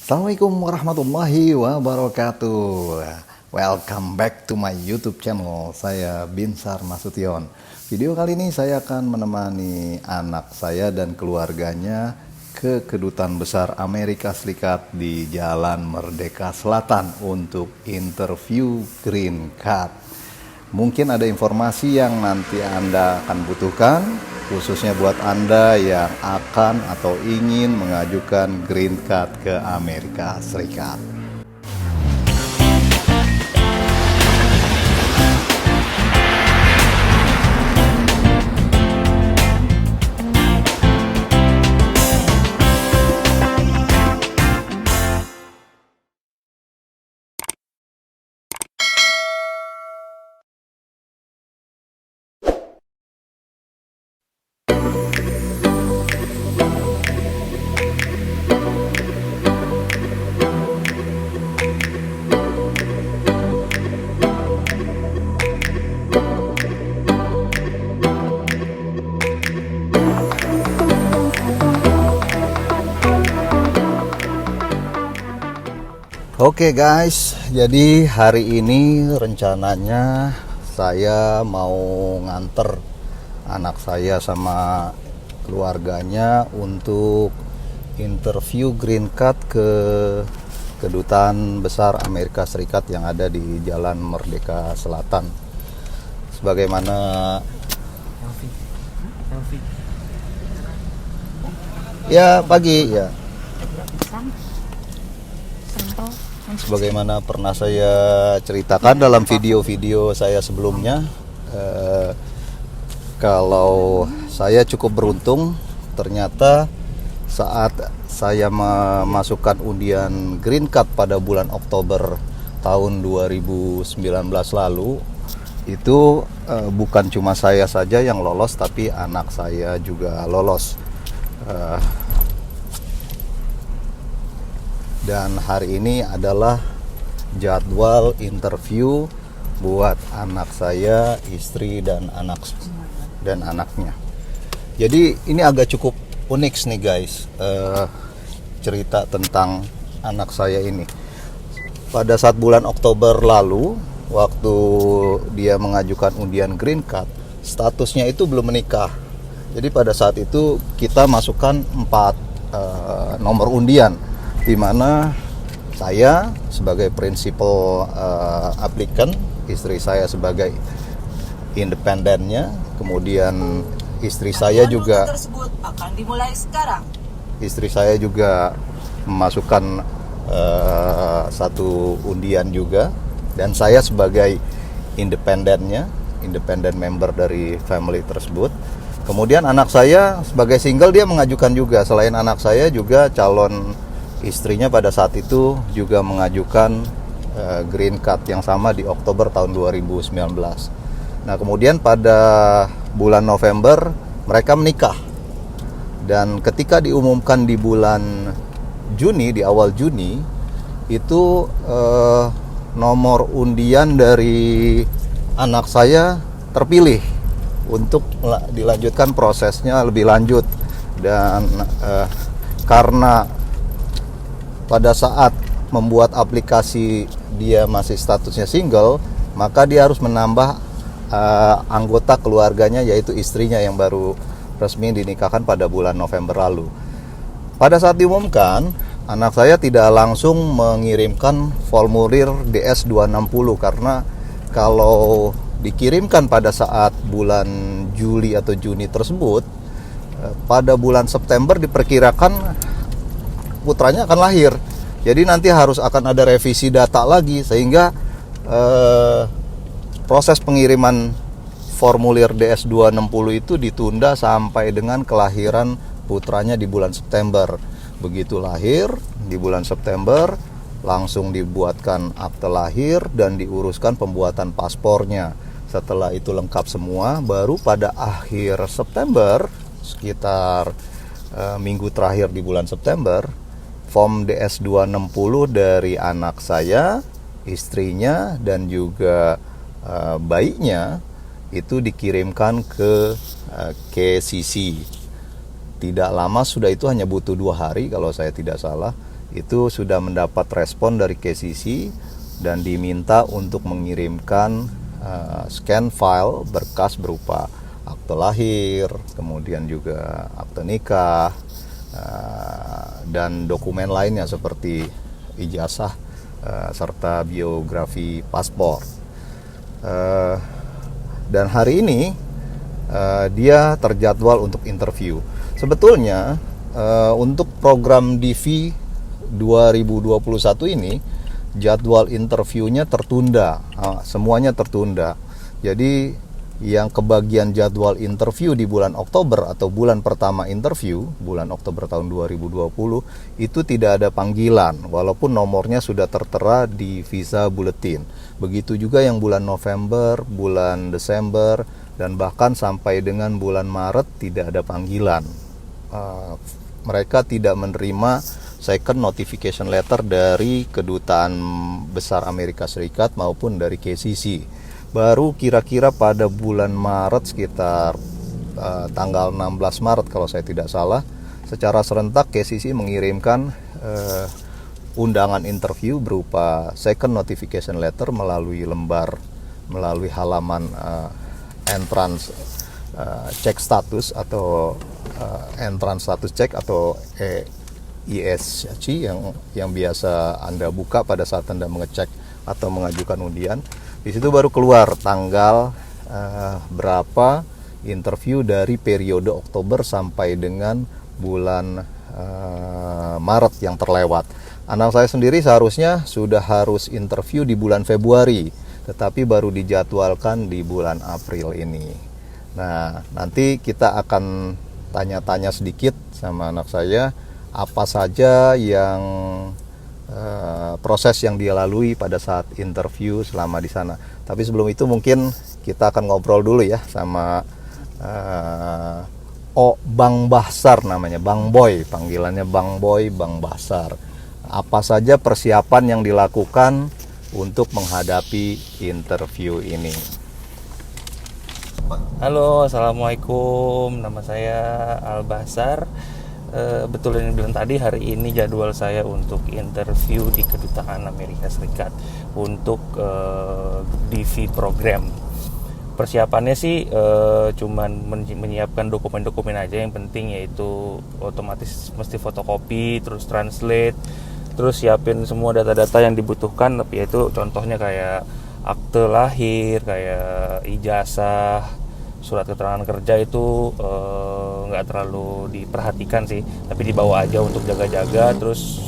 Assalamualaikum warahmatullahi wabarakatuh. Welcome back to my YouTube channel. Saya Binsar Nasution. Video kali ini saya akan menemani anak saya dan keluarganya ke Kedutaan Besar Amerika Serikat di Jalan Merdeka Selatan untuk interview green card. Mungkin ada informasi yang nanti Anda akan butuhkan, khususnya buat Anda yang akan atau ingin mengajukan green card ke Amerika Serikat. Oke guys, jadi hari ini rencananya saya mau nganter anak saya sama keluarganya untuk interview green card ke Kedutaan Besar Amerika Serikat yang ada di Jalan Merdeka Selatan. Sebagaimana ya pagi ya. Sebagaimana pernah saya ceritakan dalam video-video saya sebelumnya, kalau saya cukup beruntung, ternyata saat saya memasukkan undian green card pada bulan Oktober tahun 2019 lalu, itu bukan cuma saya saja yang lolos, tapi anak saya juga lolos. Dan hari ini adalah jadwal interview buat anak saya, istri dan anaknya. Jadi ini agak cukup unik nih guys, cerita tentang anak saya ini. Pada saat bulan Oktober lalu, waktu dia mengajukan undian green card, statusnya itu belum menikah. Jadi pada saat itu kita masukkan 4 nomor undian, di mana saya sebagai principal applicant, istri saya sebagai independennya, kemudian istri saya juga tersebut akan dimulai sekarang. Istri saya juga memasukkan satu undian juga, dan saya sebagai independennya, independent member dari family tersebut. Kemudian anak saya sebagai single, dia mengajukan juga. Selain anak saya juga calon istrinya pada saat itu juga mengajukan green card yang sama di Oktober tahun 2019. Nah, kemudian pada bulan November mereka menikah. Dan ketika diumumkan di bulan Juni, di awal Juni, itu nomor undian dari anak saya terpilih untuk dilanjutkan prosesnya lebih lanjut. Dan karena pada saat membuat aplikasi dia masih statusnya single, maka dia harus menambah anggota keluarganya, yaitu istrinya yang baru resmi dinikahkan pada bulan November lalu. Pada saat diumumkan, anak saya tidak langsung mengirimkan formulir DS-260, karena kalau dikirimkan pada saat bulan Juli atau Juni tersebut, pada bulan September diperkirakan putranya akan lahir. Jadi nanti akan ada revisi data lagi, sehingga proses pengiriman formulir DS-260 itu ditunda sampai dengan kelahiran putranya di bulan September. Begitu lahir di bulan September, langsung dibuatkan akte lahir dan diuruskan pembuatan paspornya. Setelah itu lengkap semua, baru pada akhir September, sekitar minggu terakhir di bulan September, form DS-260 dari anak saya, istrinya, dan juga bayinya itu dikirimkan ke KCC. Tidak lama sudah, itu hanya butuh 2 hari kalau saya tidak salah. itu sudah mendapat respon dari KCC dan diminta untuk mengirimkan scan file berkas berupa akte lahir, kemudian juga akte nikah, dan dokumen lainnya seperti ijazah serta biografi paspor. Dan hari ini dia terjadwal untuk interview. Sebetulnya untuk program DV 2021 ini jadwal interviewnya tertunda, semuanya tertunda. Jadi yang kebagian jadwal interview di bulan Oktober atau bulan pertama interview, bulan Oktober tahun 2020, itu tidak ada panggilan walaupun nomornya sudah tertera di visa bulletin. Begitu juga yang bulan November, bulan Desember, dan bahkan sampai dengan bulan Maret tidak ada panggilan. Mereka tidak menerima second notification letter dari Kedutaan Besar Amerika Serikat maupun dari KCC. Baru kira-kira pada bulan Maret sekitar tanggal 16 Maret kalau saya tidak salah, secara serentak KCC mengirimkan undangan interview berupa second notification letter melalui halaman entrance check status atau entrance status check atau ESC yang biasa Anda buka pada saat Anda mengecek atau mengajukan undian. Di situ baru keluar tanggal berapa interview dari periode Oktober sampai dengan bulan Maret yang terlewat. Anak saya sendiri seharusnya sudah harus interview di bulan Februari, tetapi baru dijadwalkan di bulan April ini. Nah, nanti kita akan tanya-tanya sedikit sama anak saya apa saja yang proses yang dia lalui pada saat interview selama di sana. Tapi sebelum itu mungkin kita akan ngobrol dulu ya sama Bang Bahsar namanya, Bang Boy, panggilannya Bang Boy, Bang Bahsar. Apa saja persiapan yang dilakukan untuk menghadapi interview ini? Halo, assalamualaikum. Nama saya Al Bahsar. Betul yang bilang tadi, hari ini jadwal saya untuk interview di Kedutaan Amerika Serikat untuk DV program. Persiapannya sih cuman menyiapkan dokumen-dokumen aja yang penting, yaitu otomatis mesti fotokopi, terus translate, terus siapin semua data-data yang dibutuhkan, yaitu contohnya kayak akte lahir, kayak ijazah, surat keterangan kerja itu nggak terlalu diperhatikan sih, tapi dibawa aja untuk jaga-jaga. Terus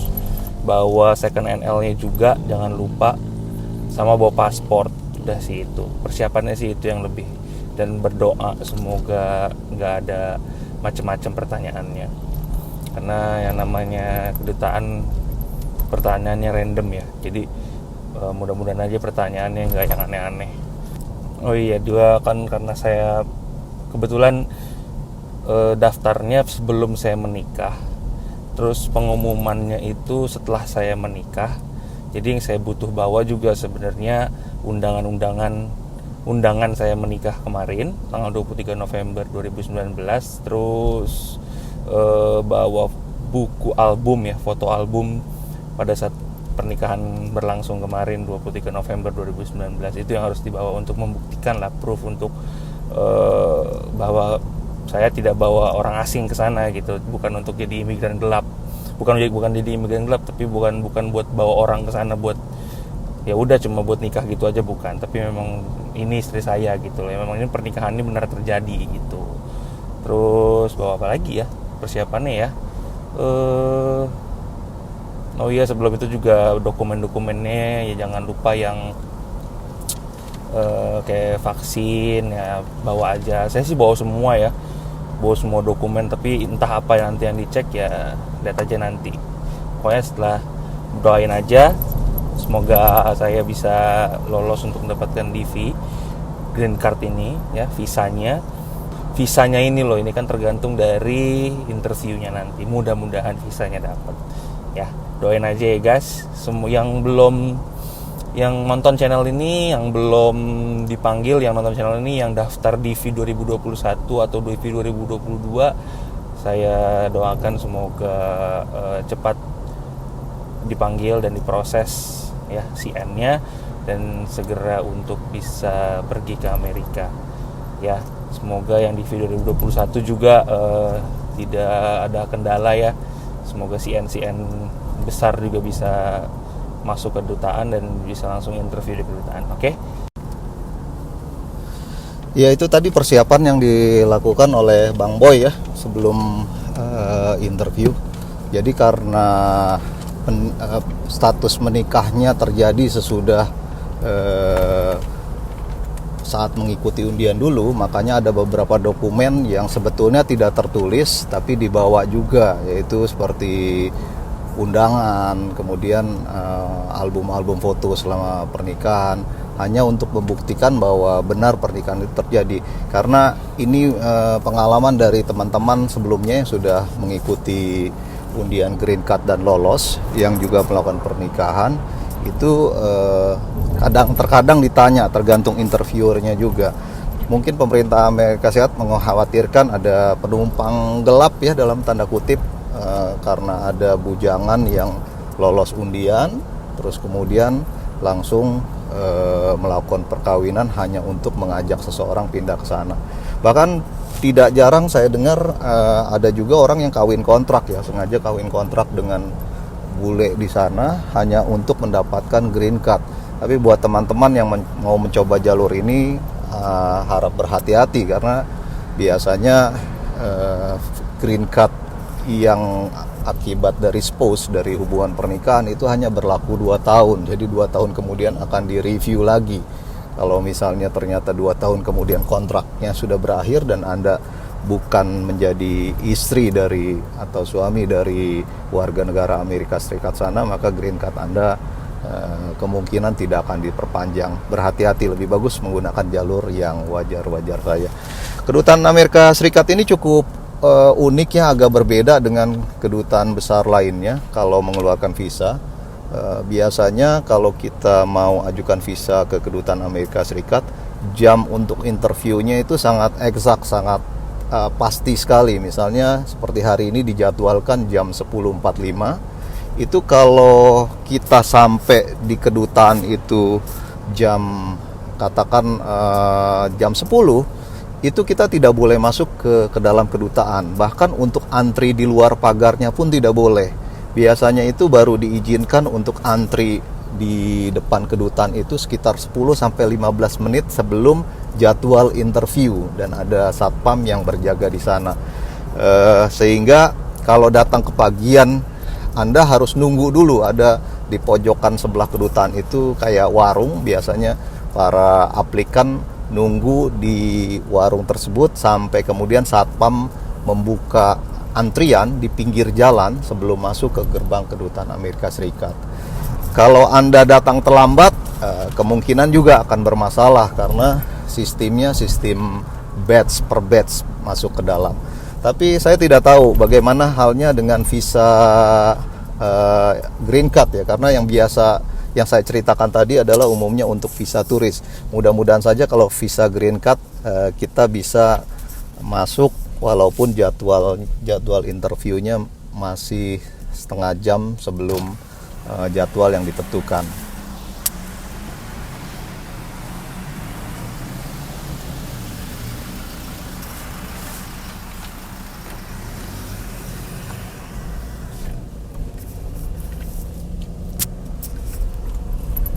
bawa second NL-nya juga jangan lupa, sama bawa paspor. Udah sih itu persiapannya sih, itu yang lebih, dan berdoa semoga nggak ada macam-macam pertanyaannya, karena yang namanya kedutaan pertanyaannya random ya, jadi mudah-mudahan aja pertanyaannya nggak yang aneh-aneh. Oh iya, juga kan karena saya kebetulan daftarnya sebelum saya menikah, terus pengumumannya itu setelah saya menikah. Jadi yang saya butuh bawa juga sebenarnya undangan saya menikah kemarin tanggal 23 November 2019, terus bawa buku album ya, foto album pada saat pernikahan berlangsung kemarin 23 November 2019. Itu yang harus dibawa untuk membuktikan lah, proof untuk bahwa saya tidak bawa orang asing ke sana gitu, bukan untuk jadi imigran gelap, bukan jadi imigran gelap, tapi bukan buat bawa orang ke sana buat ya udah cuma buat nikah gitu aja, bukan, tapi memang ini istri saya gitu loh, memang ini pernikahan ini benar terjadi gitu. Terus bawa apa lagi ya persiapannya ya, oh iya, sebelum itu juga dokumen-dokumennya ya jangan lupa yang kayak vaksin ya, bawa aja. Saya sih bawa semua ya, bawa semua dokumen, tapi entah apa yang nanti yang dicek ya lihat aja nanti. Pokoknya setelah doain aja, semoga saya bisa lolos untuk mendapatkan DV green card ini ya, visanya ini loh, ini kan tergantung dari interviewnya nanti, mudah-mudahan visanya dapat ya. Doain aja ya guys, semua yang nonton channel ini, yang belum dipanggil, yang nonton channel ini, yang daftar DV 2021 atau DV 2022, saya doakan semoga cepat dipanggil dan diproses ya CN-nya, dan segera untuk bisa pergi ke Amerika ya. Semoga yang di video 2021 juga tidak ada kendala ya. Semoga CN besar juga bisa masuk ke kedutaan dan bisa langsung interview di kedutaan. Oke? Ya, itu tadi persiapan yang dilakukan oleh Bang Boy ya sebelum interview. Jadi karena status menikahnya terjadi sesudah saat mengikuti undian dulu, makanya ada beberapa dokumen yang sebetulnya tidak tertulis tapi dibawa juga, yaitu seperti undangan, kemudian album-album foto selama pernikahan, hanya untuk membuktikan bahwa benar pernikahan itu terjadi. Karena ini pengalaman dari teman-teman sebelumnya yang sudah mengikuti undian green card dan lolos, yang juga melakukan pernikahan, itu terkadang ditanya, tergantung interviewernya juga. Mungkin pemerintah Amerika Serikat mengkhawatirkan ada penumpang gelap ya dalam tanda kutip, karena ada bujangan yang lolos undian terus kemudian langsung melakukan perkawinan hanya untuk mengajak seseorang pindah ke sana. Bahkan tidak jarang saya dengar ada juga orang yang kawin kontrak ya, sengaja kawin kontrak dengan bule di sana hanya untuk mendapatkan green card. Tapi buat teman-teman yang mau mencoba jalur ini harap berhati-hati, karena biasanya green card yang akibat dari spouse, dari hubungan pernikahan itu hanya berlaku 2 tahun. Jadi 2 tahun kemudian akan direview lagi. Kalau misalnya ternyata 2 tahun kemudian kontraknya sudah berakhir dan Anda bukan menjadi istri dari atau suami dari warga negara Amerika Serikat sana, maka green card Anda kemungkinan tidak akan diperpanjang. Berhati-hati, lebih bagus menggunakan jalur yang wajar-wajar saja. Kedutaan Amerika Serikat ini cukup unik ya, agak berbeda dengan kedutaan besar lainnya kalau mengeluarkan visa. Biasanya kalau kita mau ajukan visa ke kedutaan Amerika Serikat, jam untuk interviewnya itu sangat eksak, sangat pasti sekali. Misalnya seperti hari ini dijadwalkan jam 10.45. Itu kalau kita sampai di kedutaan itu jam katakan jam 10, itu kita tidak boleh masuk ke dalam kedutaan. Bahkan untuk antri di luar pagarnya pun tidak boleh. Biasanya itu baru diizinkan untuk antri di depan kedutaan itu sekitar 10-15 menit sebelum jadwal interview, dan ada satpam yang berjaga di sana. Sehingga kalau datang ke pagian, Anda harus nunggu dulu. Ada di pojokan sebelah kedutaan itu kayak warung, biasanya para aplikan nunggu di warung tersebut sampai kemudian satpam membuka antrian di pinggir jalan sebelum masuk ke gerbang kedutaan Amerika Serikat. Kalau Anda datang terlambat, kemungkinan juga akan bermasalah karena sistemnya sistem batch per batch masuk ke dalam. Tapi saya tidak tahu bagaimana halnya dengan visa green card ya, karena yang biasa yang saya ceritakan tadi adalah umumnya untuk visa turis. Mudah-mudahan saja kalau visa green card kita bisa masuk walaupun jadwal interviewnya masih setengah jam sebelum jadwal yang ditentukan.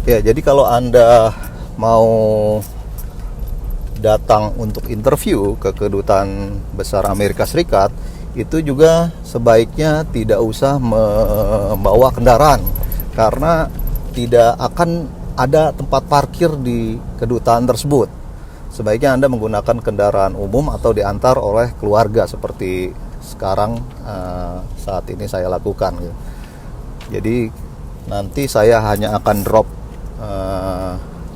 Ya, jadi kalau Anda mau datang untuk interview ke kedutaan besar Amerika Serikat, itu juga sebaiknya tidak usah membawa kendaraan, karena tidak akan ada tempat parkir di kedutaan tersebut. Sebaiknya Anda menggunakan kendaraan umum atau diantar oleh keluarga seperti sekarang saat ini saya lakukan. Jadi nanti saya hanya akan drop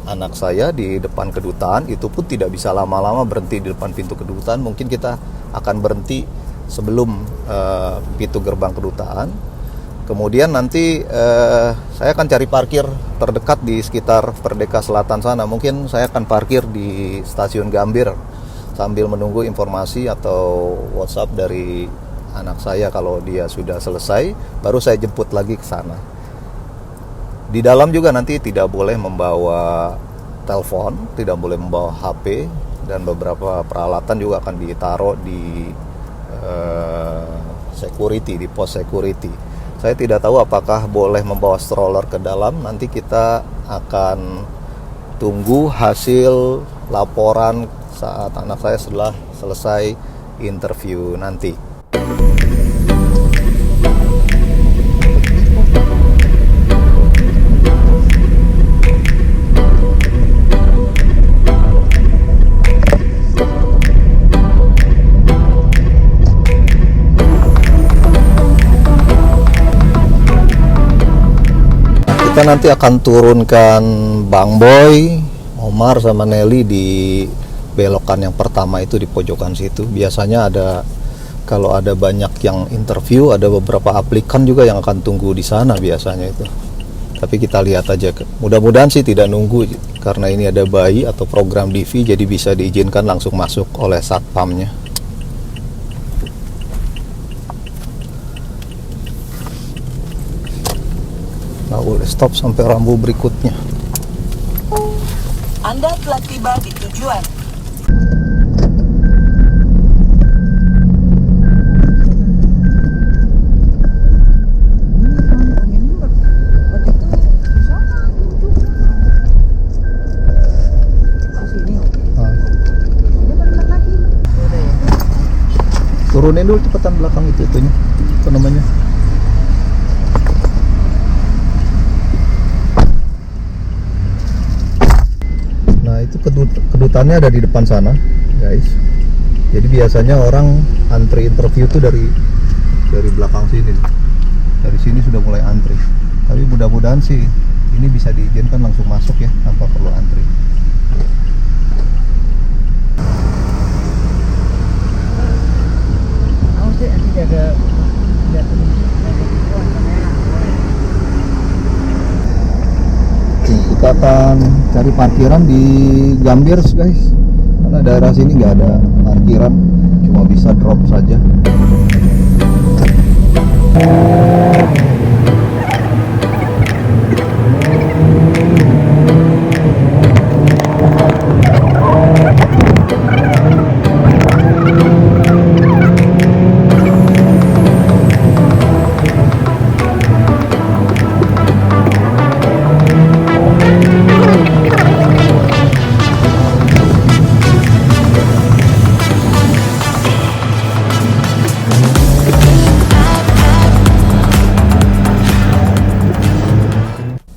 anak saya di depan kedutaan, itu pun tidak bisa lama-lama berhenti di depan pintu kedutaan. Mungkin kita akan berhenti sebelum pintu gerbang kedutaan. Kemudian nanti saya akan cari parkir terdekat di sekitar Merdeka Selatan sana. Mungkin saya akan parkir di stasiun Gambir sambil menunggu informasi atau WhatsApp dari anak saya. Kalau dia sudah selesai, baru saya jemput lagi ke sana. Di dalam juga nanti tidak boleh membawa telepon, tidak boleh membawa HP, dan beberapa peralatan juga akan ditaruh di security, di pos security. Saya tidak tahu apakah boleh membawa stroller ke dalam. Nanti kita akan tunggu hasil laporan saat anak saya setelah selesai interview nanti. Kita nanti akan turunkan Bang Boy, Omar sama Nelly di belokan yang pertama itu di pojokan situ. Biasanya ada, kalau ada banyak yang interview, ada beberapa aplikan juga yang akan tunggu di sana biasanya itu. Tapi kita lihat aja, mudah-mudahan sih tidak nunggu, karena ini ada bayi atau program DV, jadi bisa diizinkan langsung masuk oleh satpamnya. Nggak boleh stop sampai rambu berikutnya. Anda telah tiba di tujuan. Turunin dulu cepetan belakang itunya, apa namanya? Nah itu kedutannya ada di depan sana, guys. Jadi biasanya orang antri interview tuh dari belakang sini. Dari sini sudah mulai antri. Tapi mudah-mudahan sih ini bisa diizinkan langsung masuk ya, tanpa perlu antri. Kita akan cari parkiran di Gambir, guys, karena daerah sini nggak ada parkiran, cuma bisa drop saja.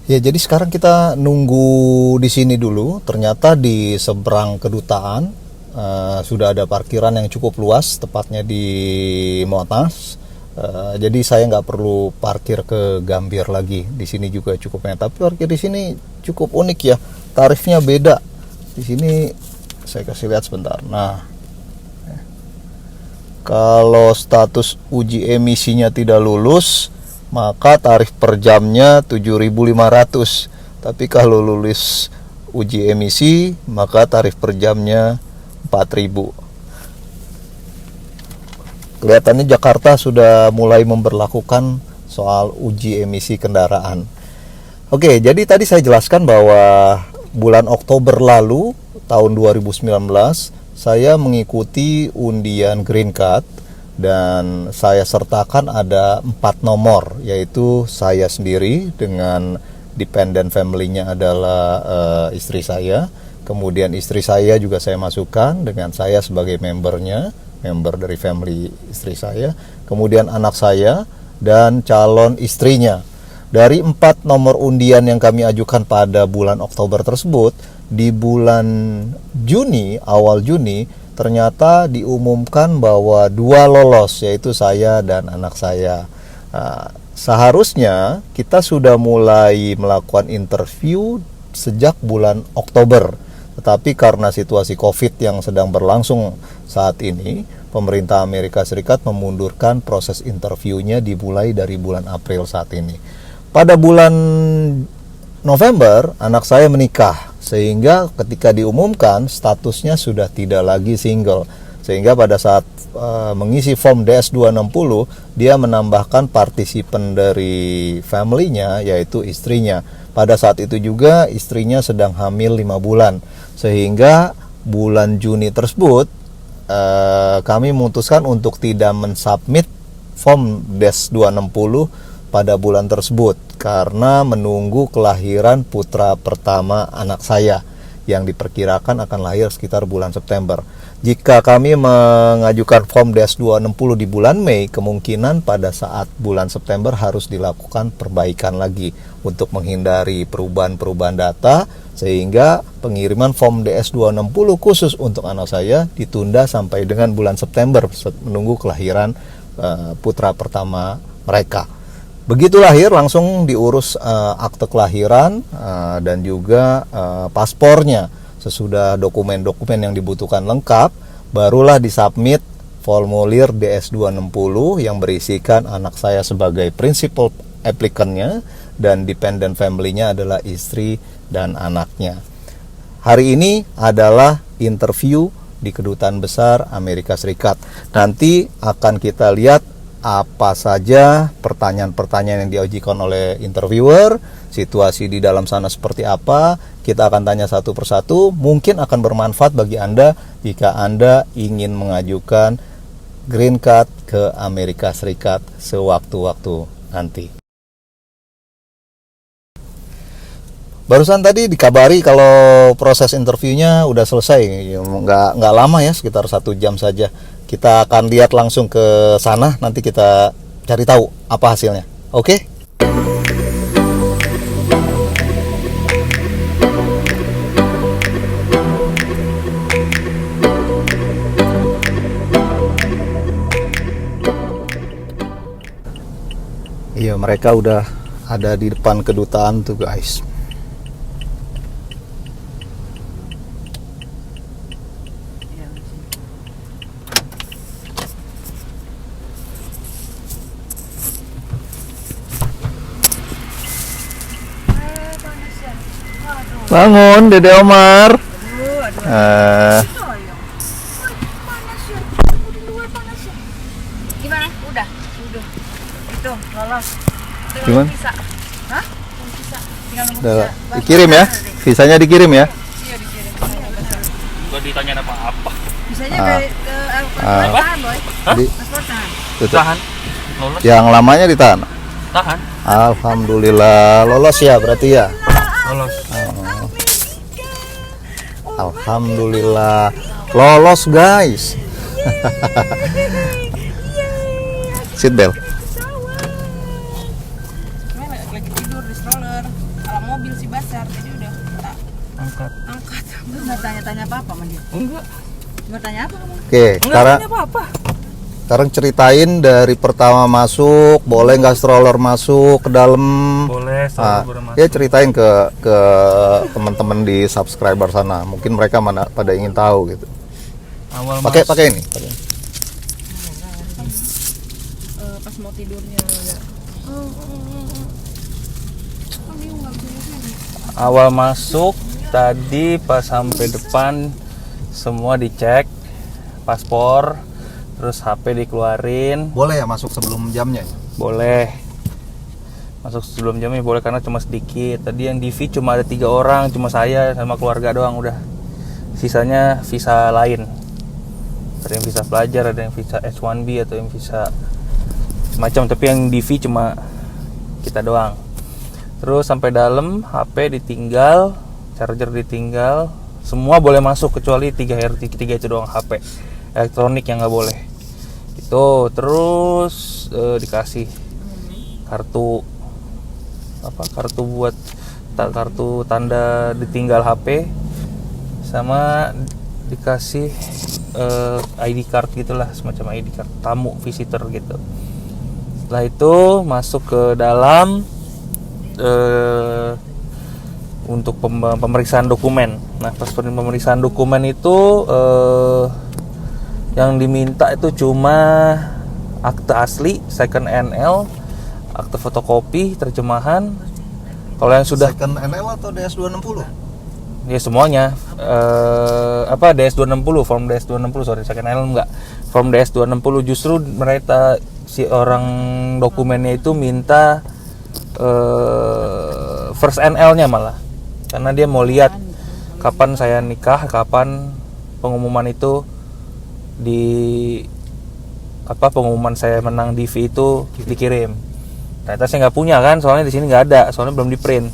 Ya, jadi sekarang kita nunggu di sini dulu. Ternyata di seberang kedutaan sudah ada parkiran yang cukup luas, tepatnya di Monas. Jadi saya nggak perlu parkir ke Gambir lagi. Di sini juga cukup enak. Tapi parkir di sini cukup unik ya. Tarifnya beda. Di sini saya kasih lihat sebentar. Nah, kalau status uji emisinya tidak lulus, maka tarif per jamnya 7.500. Tapi kalau lulus uji emisi, maka tarif per jamnya 4.000. Kelihatannya Jakarta sudah mulai memberlakukan soal uji emisi kendaraan. Oke, jadi tadi saya jelaskan bahwa bulan Oktober lalu, tahun 2019, saya mengikuti undian Green Card. Dan saya sertakan ada 4 nomor, yaitu saya sendiri dengan dependent family-nya adalah istri saya. Kemudian istri saya juga saya masukkan dengan saya sebagai membernya, member dari family istri saya. Kemudian anak saya dan calon istrinya. Dari 4 nomor undian yang kami ajukan pada bulan Oktober tersebut, di bulan Juni, awal Juni, ternyata diumumkan bahwa 2 lolos, yaitu saya dan anak saya. Seharusnya kita sudah mulai melakukan interview sejak bulan Oktober, tetapi karena situasi COVID yang sedang berlangsung saat ini, pemerintah Amerika Serikat memundurkan proses interviewnya dimulai dari bulan April saat ini. Pada bulan November anak saya menikah, sehingga ketika diumumkan statusnya sudah tidak lagi single. Sehingga pada saat mengisi form DS260, dia menambahkan partisipan dari family-nya, yaitu istrinya. Pada saat itu juga istrinya sedang hamil 5 bulan. Sehingga bulan Juni tersebut kami memutuskan untuk tidak mensubmit form DS260 pada bulan tersebut karena menunggu kelahiran putra pertama anak saya yang diperkirakan akan lahir sekitar bulan September. Jika kami mengajukan form DS260 di bulan Mei, kemungkinan pada saat bulan September harus dilakukan perbaikan lagi untuk menghindari perubahan-perubahan data, sehingga pengiriman form DS260 khusus untuk anak saya ditunda sampai dengan bulan September menunggu kelahiran putra pertama mereka. Begitu lahir langsung diurus akte kelahiran dan juga paspornya. Sesudah dokumen-dokumen yang dibutuhkan lengkap, barulah disubmit formulir DS260 yang berisikan anak saya sebagai principal applicant-nya dan dependent family-nya adalah istri dan anaknya. Hari ini adalah interview di Kedutaan Besar Amerika Serikat. Nanti akan kita lihat apa saja pertanyaan-pertanyaan yang diajukan oleh interviewer, situasi di dalam sana seperti apa. Kita akan tanya satu persatu, mungkin akan bermanfaat bagi Anda jika Anda ingin mengajukan green card ke Amerika Serikat sewaktu-waktu nanti. Barusan tadi dikabari kalau proses interviewnya udah selesai, nggak lama ya, sekitar 1 jam saja. Kita akan lihat langsung ke sana, nanti kita cari tahu apa hasilnya. Oke? Iya, mereka udah ada di depan kedutaan tuh guys. Bangun, Dede Omar. Gimana? Udah. Itu lolos. Gimana? Bisa. Hah? Bisa. Tinggal nunggu Udah, visa. dikirim ya? Visanya dikirim ya? Iya dikirim. Gak ditanya apa-apa. Bisanya Ah. ke pasportan, Boy. Di- Pasportan. tutup. Tahan. Lolos. Yang lamanya ditahan. Tahan. Alhamdulillah lolos ya berarti ya. Lolos. Alhamdulillah lolos guys. Seat belt. Cuma lagi tidur di stroller. Kalau mobil si Basar, jadi udah tak Angkat. angkat. Lu nggak tanya-tanya apa-apa sama dia? Enggak. Nggak tanya apa kamu? Oke, Enggak tanya apa-apa. sekarang ceritain dari pertama masuk, boleh nggak stroller masuk ke dalam? Boleh, Ah, selalu bermasuk. ya ceritain ke teman-teman di subscriber sana. Mungkin mereka mana pada ingin tahu gitu. Awal Pakai ini. Pas mau tidurnya ya. Awal masuk tadi pas sampai depan semua dicek, paspor, terus HP dikeluarin. Boleh ya masuk sebelum jamnya? Boleh masuk sebelum jamnya, boleh karena cuma sedikit. Tadi yang di V cuma ada 3 orang, cuma saya sama keluarga doang udah. Sisanya visa lain. Ada yang visa pelajar, ada yang visa H1B atau yang visa macam, tapi yang di V cuma kita doang. Terus sampai dalam HP ditinggal, charger ditinggal, semua boleh masuk kecuali 3 itu doang, HP elektronik yang nggak boleh. Itu terus dikasih kartu buat kartu tanda ditinggal HP, sama dikasih ID card gitulah, semacam ID card tamu visitor gitu. Setelah itu masuk ke dalam untuk pemeriksaan dokumen. Nah, pas pemeriksaan dokumen itu yang diminta itu cuma akte asli, second NL, akte fotokopi, terjemahan. Kalau yang sudah Second NL atau DS260? Ya semuanya. DS260, form DS260, sorry, second island enggak. Form DS260 justru mereka si orang dokumennya itu minta first NL-nya malah. Karena dia mau lihat kapan saya nikah, kapan pengumuman itu pengumuman saya menang DV itu dikirim. Ternyata saya nggak punya kan, soalnya di sini nggak ada, soalnya belum di print.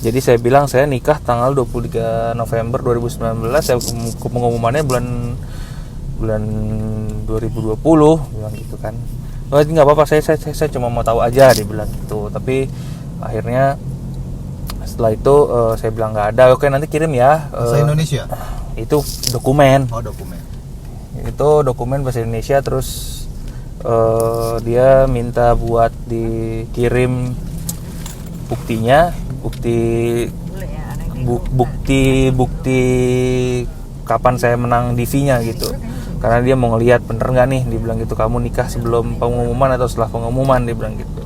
Jadi saya bilang saya nikah tanggal 23 November 2019, saya pengumumannya bulan 2020, bilang gitu kan. Oh, nggak apa-apa, saya cuma mau tahu aja, dia bilang gitu. Tapi akhirnya setelah itu saya bilang nggak ada. Oke, nanti kirim ya. Bahasa Indonesia? Itu dokumen. Oh, dokumen. Itu dokumen bahasa Indonesia, terus dia minta buat dikirim buktinya, bukti kapan saya menang DV-nya gitu. Karena dia mau ngelihat bener nggak nih, dia bilang gitu, kamu nikah sebelum pengumuman atau setelah pengumuman, dia bilang gitu.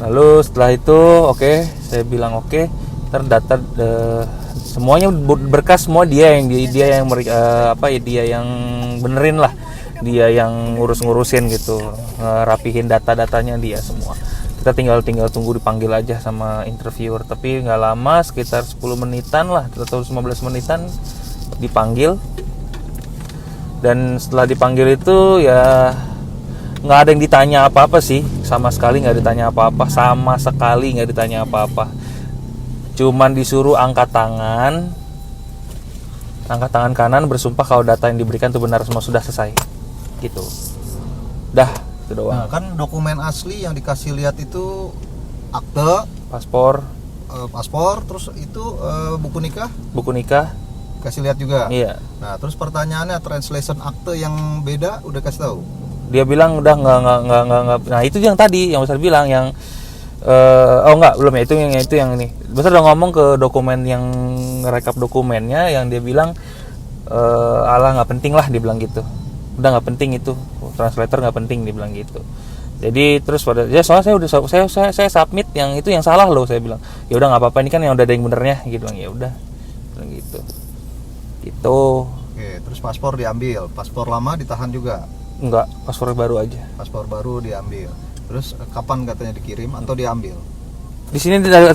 Lalu setelah itu oke, saya bilang oke, terdata semuanya berkas semua dia yang benerin lah, dia yang ngurusin gitu, ngerapihin data-datanya dia semua. Kita tinggal tunggu dipanggil aja sama interviewer. Tapi nggak lama, sekitar 10 menitan lah atau 15 menitan dipanggil. Dan setelah dipanggil itu ya nggak ada yang ditanya apa-apa sih, sama sekali nggak ditanya apa-apa, cuman disuruh angkat tangan kanan, bersumpah kalau data yang diberikan itu benar semua, sudah selesai gitu. Dah, itu doang. Nah, kan dokumen asli yang dikasih lihat itu akte, Paspor, terus itu buku nikah kasih lihat juga. iya. Nah, terus pertanyaannya, translation akte yang beda udah kasih tahu? Dia bilang udah nggak. Nah, itu yang tadi yang besar bilang yang belum ya, itu yang ini. Besar udah ngomong ke dokumen yang rekap dokumennya, yang dia bilang alah nggak penting lah, dia bilang gitu. Udah nggak penting itu, translator nggak penting, dia bilang gitu. Jadi terus soalnya saya submit yang itu yang salah loh, saya bilang. Ya udah nggak apa-apa, ini kan yang udah ada yang benernya, gitu bilang. Ya udah, bilang gitu. Gitu. Oke, terus paspor diambil, paspor lama ditahan juga? Enggak, paspor baru aja. Paspor baru diambil. Terus kapan katanya dikirim atau diambil? Di sini ada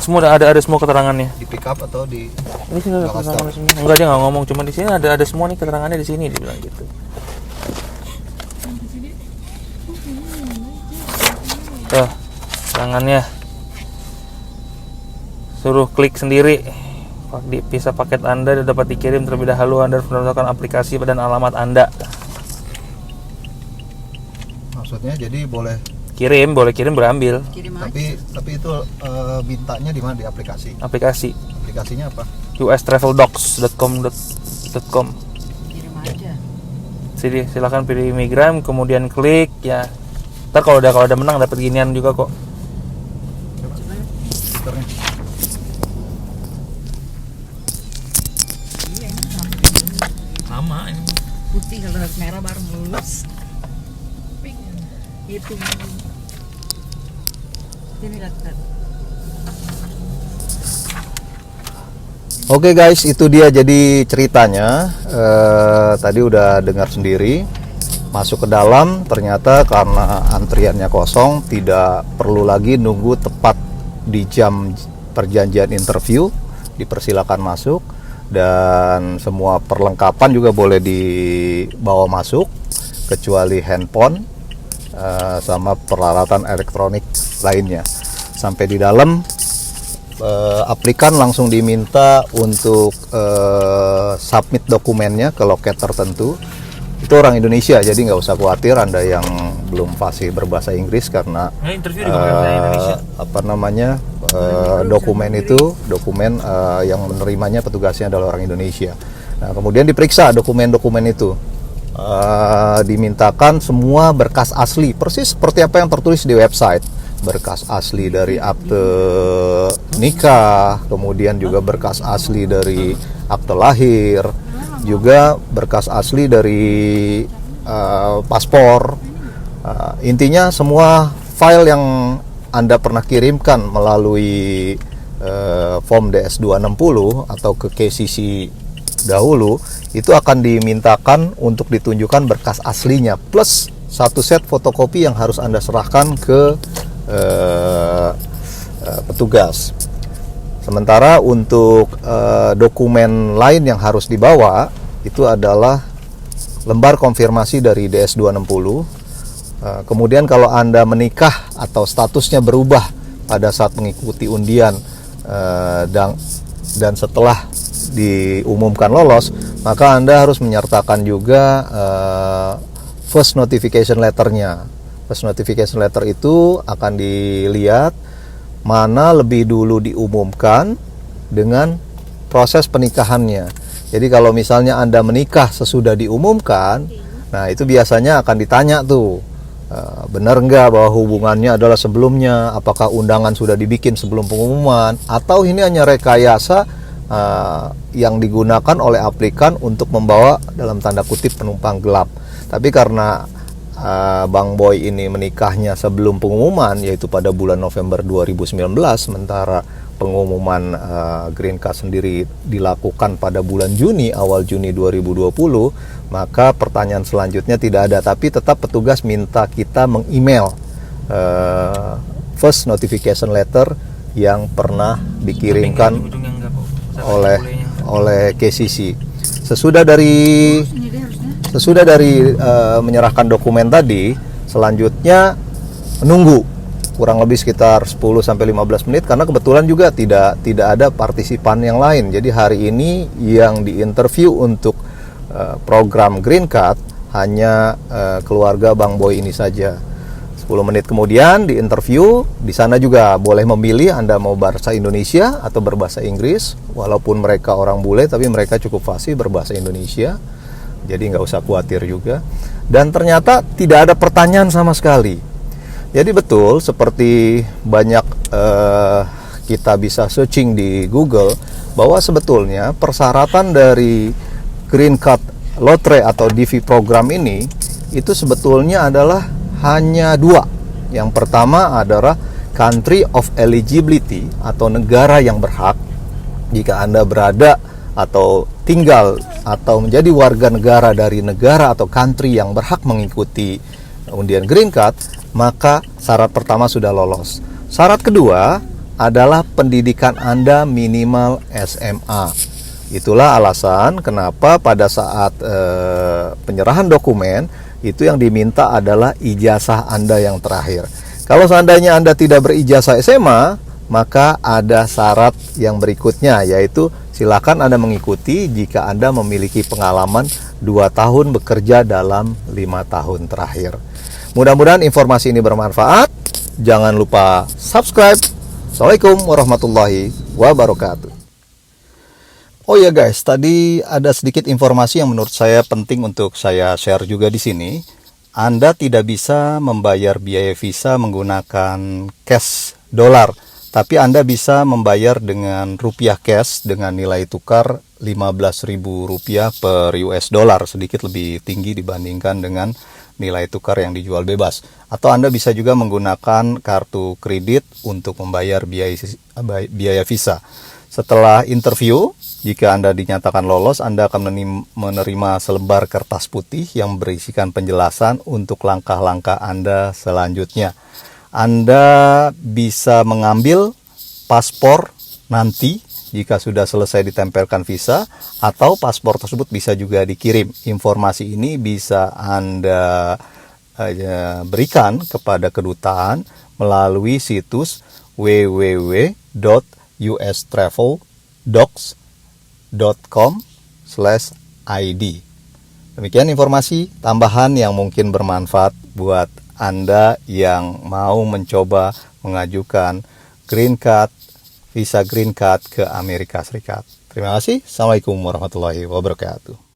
semua keterangannya. Di pick up atau di? Ini sini ada keterangannya semua. Enggak, dia nggak ngomong, cuma di sini ada semua nih keterangannya di sini, dia bilang gitu. Keterangannya. Suruh klik sendiri. Visa paket Anda dapat dikirim terlebih dahulu. Anda harus menambahkan aplikasi dan alamat Anda. Maksudnya jadi boleh kirim berambil. Tapi itu mintanya di mana? Di aplikasi. Aplikasinya apa? ustraveldocs.com. Kirim aja. Sini silakan pilih imigran, kemudian klik ya. Ntar kalau udah menang dapat ginian juga kok. Sama ini. Putih, kalau merah baru mulus. Pink. Itu. Ini lihat. Oke guys, itu dia jadi ceritanya. Tadi udah dengar sendiri. Masuk ke dalam, ternyata karena antriannya kosong, tidak perlu lagi nunggu tepat di jam perjanjian interview, dipersilakan masuk. Dan semua perlengkapan juga boleh dibawa masuk, kecuali handphone sama peralatan elektronik lainnya. Sampai di dalam, aplikan langsung diminta untuk submit dokumennya ke loket tertentu. Itu orang Indonesia, jadi nggak usah khawatir Anda yang belum fasih berbahasa Inggris, karena dokumen yang menerimanya petugasnya adalah orang Indonesia. Nah, kemudian diperiksa dokumen-dokumen itu, dimintakan semua berkas asli, persis seperti apa yang tertulis di website. Berkas asli dari akte nikah, kemudian juga berkas asli dari akte lahir, juga berkas asli dari paspor. Intinya semua file yang Anda pernah kirimkan melalui form DS-260 atau ke KCC dahulu, itu akan dimintakan untuk ditunjukkan berkas aslinya plus satu set fotokopi yang harus Anda serahkan ke petugas. Sementara untuk dokumen lain yang harus dibawa itu adalah lembar konfirmasi dari DS-260. Kemudian kalau Anda menikah atau statusnya berubah pada saat mengikuti undian dan setelah diumumkan lolos, maka Anda harus menyertakan juga first notification letternya. First notification letter itu akan dilihat mana lebih dulu diumumkan dengan proses pernikahannya. Jadi kalau misalnya Anda menikah sesudah diumumkan, nah itu biasanya akan ditanya tuh, benar nggak bahwa hubungannya adalah sebelumnya, apakah undangan sudah dibikin sebelum pengumuman, atau ini hanya rekayasa yang digunakan oleh aplikan untuk membawa dalam tanda kutip penumpang gelap. Tapi karena Bang Boy ini menikahnya sebelum pengumuman, yaitu pada bulan November 2019, sementara pengumuman Green Card sendiri dilakukan pada bulan Juni, awal Juni 2020, maka pertanyaan selanjutnya tidak ada, tapi tetap petugas minta kita meng-email first notification letter yang pernah dikirimkan oleh KCC. Sesudah dari menyerahkan dokumen tadi, selanjutnya menunggu kurang lebih sekitar 10-15 menit, karena kebetulan juga tidak ada partisipan yang lain. Jadi hari ini yang diinterview untuk program Green Card hanya keluarga Bang Boy ini saja. 10 menit kemudian diinterview. Di sana juga boleh memilih Anda mau bahasa Indonesia atau berbahasa Inggris. Walaupun mereka orang bule, tapi mereka cukup fasih berbahasa Indonesia, jadi nggak usah khawatir juga. Dan ternyata tidak ada pertanyaan sama sekali. Jadi betul seperti banyak kita bisa searching di Google, bahwa sebetulnya persyaratan dari Green Card Lotre atau DV program ini itu sebetulnya adalah hanya dua. Yang pertama adalah country of eligibility atau negara yang berhak. Jika Anda berada atau tinggal atau menjadi warga negara dari negara atau country yang berhak mengikuti undian Green Card, maka syarat pertama sudah lolos. Syarat kedua adalah pendidikan Anda minimal SMA. Itulah alasan kenapa pada saat penyerahan dokumen itu yang diminta adalah ijazah Anda yang terakhir. Kalau seandainya Anda tidak berijazah SMA, maka ada syarat yang berikutnya, yaitu silakan Anda mengikuti jika Anda memiliki pengalaman 2 tahun bekerja dalam 5 tahun terakhir. Mudah-mudahan informasi ini bermanfaat. Jangan lupa subscribe. Assalamualaikum warahmatullahi wabarakatuh. Oh ya guys, tadi ada sedikit informasi yang menurut saya penting untuk saya share juga di sini. Anda tidak bisa membayar biaya visa menggunakan cash dolar, tapi Anda bisa membayar dengan rupiah cash dengan nilai tukar Rp15.000 per US dollar, sedikit lebih tinggi dibandingkan dengan nilai tukar yang dijual bebas. Atau Anda bisa juga menggunakan kartu kredit untuk membayar biaya visa. Setelah interview, jika Anda dinyatakan lolos, Anda akan menerima selembar kertas putih yang berisikan penjelasan untuk langkah-langkah Anda selanjutnya. Anda bisa mengambil paspor nanti jika sudah selesai ditempelkan visa, atau paspor tersebut bisa juga dikirim. Informasi ini bisa Anda berikan kepada kedutaan melalui situs www.ustraveldocs.com/id. Demikian informasi tambahan yang mungkin bermanfaat buat Anda yang mau mencoba mengajukan Green Card, visa Green Card ke Amerika Serikat. Terima kasih. Assalamualaikum warahmatullahi wabarakatuh.